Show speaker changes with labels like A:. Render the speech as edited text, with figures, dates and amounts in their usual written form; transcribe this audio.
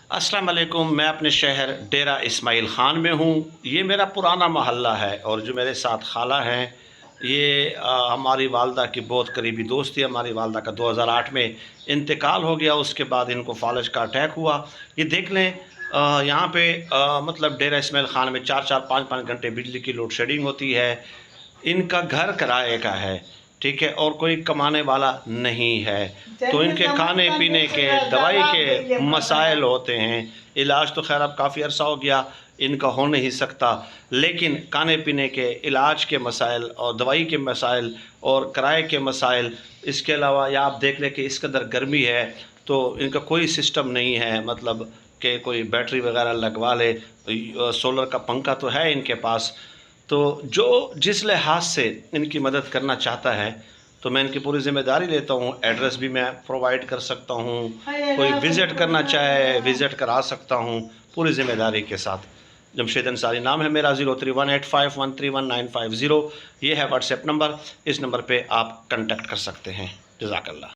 A: अस्सलाम वालेकुम। मैं अपने शहर डेरा इस्माइल ख़ान में हूँ। ये मेरा पुराना मोहल्ला है और जो मेरे साथ खाला हैं ये हमारी वालदा की बहुत करीबी दोस्त थी। हमारी वालदा का 2008 में इंतकाल हो गया। उसके बाद इनको फालज का अटैक हुआ। ये देख लें यहाँ पे मतलब डेरा इस्माइल ख़ान में 4-4 5-5 घंटे बिजली की लोड शेडिंग होती है। इनका घर किराए का है, ठीक है, और कोई कमाने वाला नहीं है, तो इनके खाने पीने के दवाई के मसाइल होते हैं। इलाज तो खैर अब काफ़ी अरसा हो गया इनका हो नहीं सकता, लेकिन खाने पीने के इलाज के मसाइल और दवाई के मसाइल और किराए के मसाइल, इसके अलावा या आप देख लें कि इस कदर गर्मी है तो इनका कोई सिस्टम नहीं है, मतलब कि कोई बैटरी वगैरह लगवा ले। सोलर का पंखा तो है इनके पास। तो जो जिस लिहाज से इनकी मदद करना चाहता है तो मैं इनकी पूरी ज़िम्मेदारी लेता हूँ। एड्रेस भी मैं प्रोवाइड कर सकता हूँ, कोई विज़िट करना चाहे विज़िट करा सकता हूँ पूरी ज़िम्मेदारी के साथ। जमशेद अंसारी नाम है मेरा। 031851319550 ये है व्हाट्सएप नंबर। इस नंबर पे आप कांटेक्ट कर सकते हैं। जज़ाकल्लाह।